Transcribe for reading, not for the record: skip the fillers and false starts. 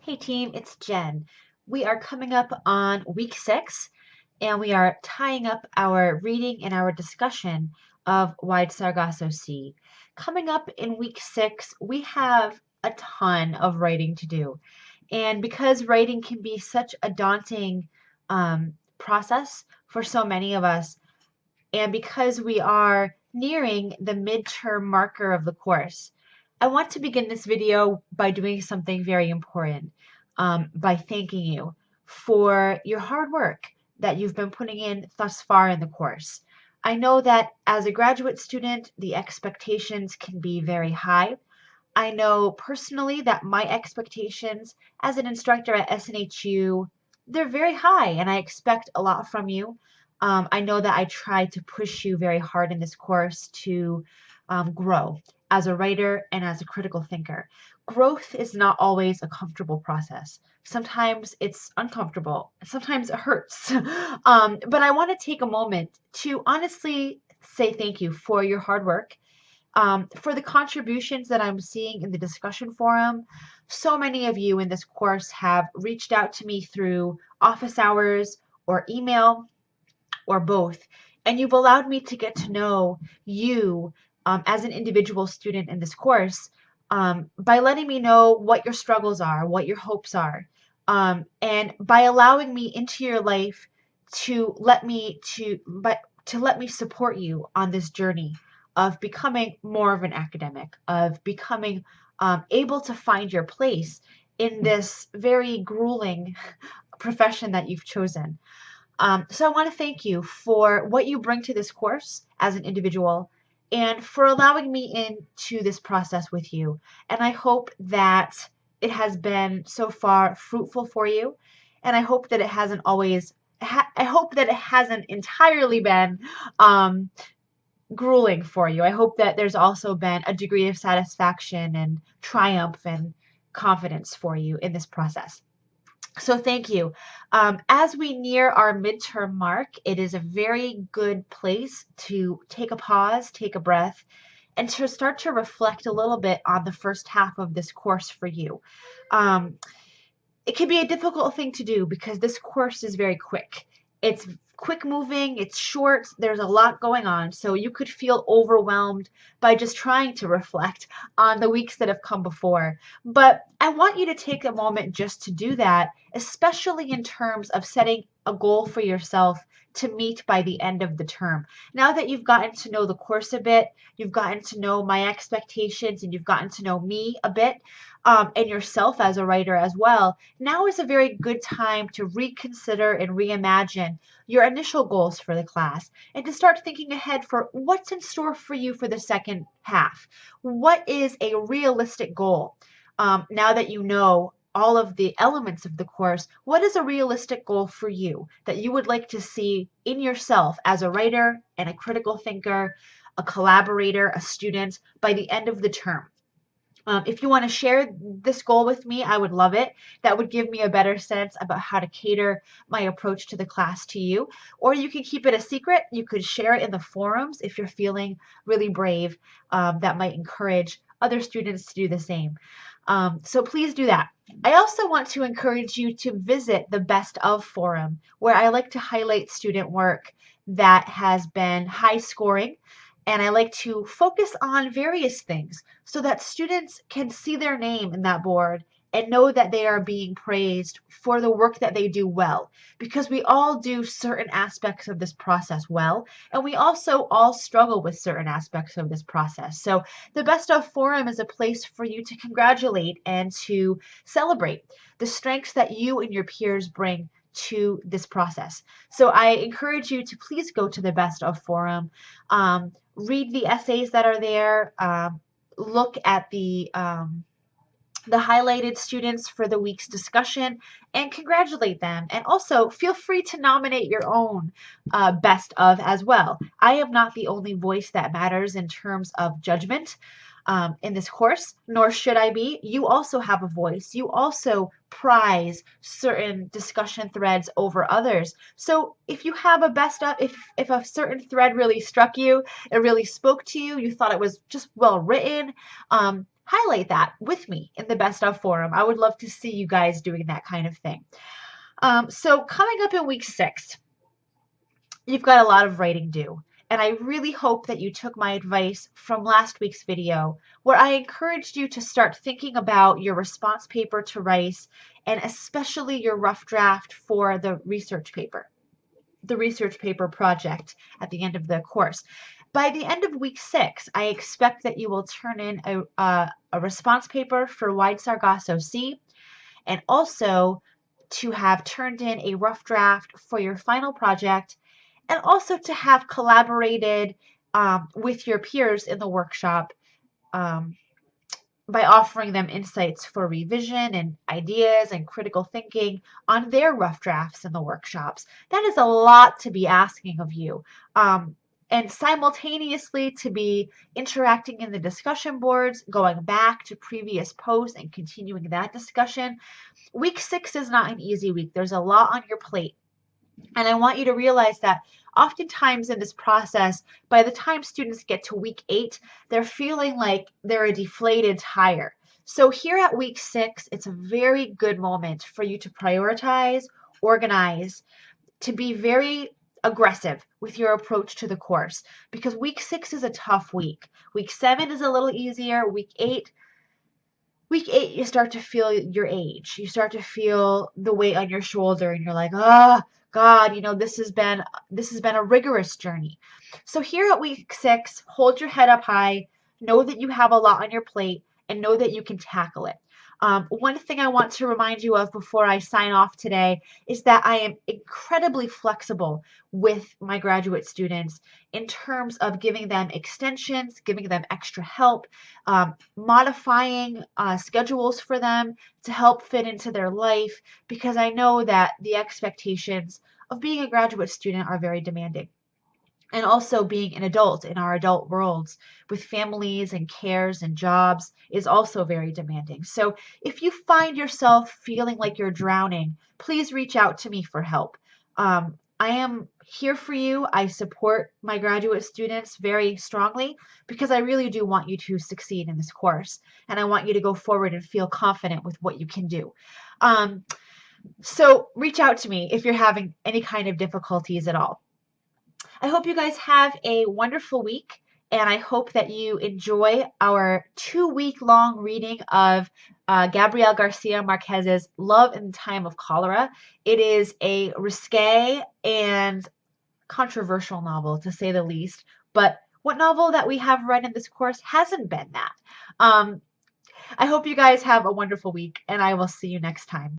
Hey team, it's Jen. We are coming up on week 6 and we are tying up our reading and our discussion of Wide Sargasso Sea. Coming up in week 6, we have a ton of writing to do. And because writing can be such a daunting process for so many of us, and because we are nearing the midterm marker of the course, I want to begin this video by doing something very important, by thanking you for your hard work that you've been putting in thus far in the course. I know that as a graduate student, the expectations can be very high. I know personally that my expectations as an instructor at SNHU, they're very high and I expect a lot from you. I know that I try to push you very hard in this course to grow as a writer and as a critical thinker. Growth is not always a comfortable process. Sometimes it's uncomfortable. Sometimes it hurts. But I want to take a moment to honestly say thank you for your hard work, for the contributions that I'm seeing in the discussion forum. So many of you in this course have reached out to me through office hours or email or both, and you've allowed me to get to know you as an individual student in this course, by letting me know what your struggles are, what your hopes are, and by allowing me into your life to let me support you on this journey of becoming more of an academic, of becoming able to find your place in this very grueling profession that you've chosen. So I want to thank you for what you bring to this course as an individual and for allowing me into this process with you. And I hope that it has been so far fruitful for you. And I hope that it hasn't always, I hope that it hasn't entirely been grueling for you. I hope that there's also been a degree of satisfaction and triumph and confidence for you in this process. So thank you. As we near our midterm mark, it is a very good place to take a pause, take a breath, and to start to reflect a little bit on the first half of this course for you. Um, it can be a difficult thing to do because this course is very quick. It's quick moving, it's short, there's a lot going on. So you could feel overwhelmed by just trying to reflect on the weeks that have come before. But I want you to take a moment just to do that, especially in terms of setting a goal for yourself to meet by the end of the term. Now that you've gotten to know the course a bit, you've gotten to know my expectations, and you've gotten to know me a bit, and yourself as a writer as well, now is a very good time to reconsider and reimagine your initial goals for the class and to start thinking ahead for what's in store for you for the second half. What is a realistic goal? Now that you know all of the elements of the course, what is a realistic goal for you that you would like to see in yourself as a writer and a critical thinker, a collaborator, a student by the end of the term? If you want to share this goal with me, I would love it. That would give me a better sense about how to cater my approach to the class to you. Or you can keep it a secret. You could share it in the forums if you're feeling really brave. That might encourage other students to do the same. So please do that. I also want to encourage you to visit the Best of forum, where I like to highlight student work that has been high scoring, and I like to focus on various things so that students can see their name in that board and know that they are being praised for the work that they do well, because we all do certain aspects of this process well, and we also all struggle with certain aspects of this process. So the Best of Forum is a place for you to congratulate and to celebrate the strengths that you and your peers bring to this process. So I encourage you to please go to the Best of Forum, read the essays that are there, look at the highlighted students for the week's discussion, and congratulate them. And also feel free to nominate your own best of as well. I am not the only voice that matters in terms of judgment in this course, nor should I be. You also have a voice. You also prize certain discussion threads over others. So if you have a best of, if a certain thread really struck you, it really spoke to you, you thought it was just well written, highlight that with me in the Best of Forum. I would love to see you guys doing that kind of thing. So coming up in week 6, you've got a lot of writing due. And I really hope that you took my advice from last week's video, where I encouraged you to start thinking about your response paper to write, and especially your rough draft for the research paper project at the end of the course. By the end of week 6, I expect that you will turn in a response paper for Wide Sargasso Sea, and also to have turned in a rough draft for your final project, and also to have collaborated with your peers in the workshop um, by offering them insights for revision and ideas and critical thinking on their rough drafts in the workshops. That is a lot to be asking of you. And simultaneously to be interacting in the discussion boards, going back to previous posts and continuing that discussion. Week 6 is not an easy week. There's a lot on your plate. And I want you to realize that oftentimes in this process, by the time students get to week 8, they're feeling like they're a deflated tire. So here at week 6, it's a very good moment for you to prioritize, organize, to be very aggressive with your approach to the course, because week 6 is a tough week. Week 7 is a little easier. Week 8, you start to feel your age. You start to feel the weight on your shoulder, and you're like, oh God, this has been a rigorous journey. So here at week 6, hold your head up high, know that you have a lot on your plate, and know that you can tackle it. One thing I want to remind you of before I sign off today is that I am incredibly flexible with my graduate students in terms of giving them extensions, giving them extra help, modifying schedules for them to help fit into their life, because I know that the expectations of being a graduate student are very demanding. And also being an adult in our adult worlds with families and cares and jobs is also very demanding. So if you find yourself feeling like you're drowning, please reach out to me for help. I am here for you. I support my graduate students very strongly because I really do want you to succeed in this course. And I want you to go forward and feel confident with what you can do. So reach out to me if you're having any kind of difficulties at all. I hope you guys have a wonderful week, and I hope that you enjoy our 2-week-long reading of Gabriel Garcia Marquez's Love in the Time of Cholera. It is a risque and controversial novel, to say the least, but what novel that we have read in this course hasn't been that? I hope you guys have a wonderful week, and I will see you next time.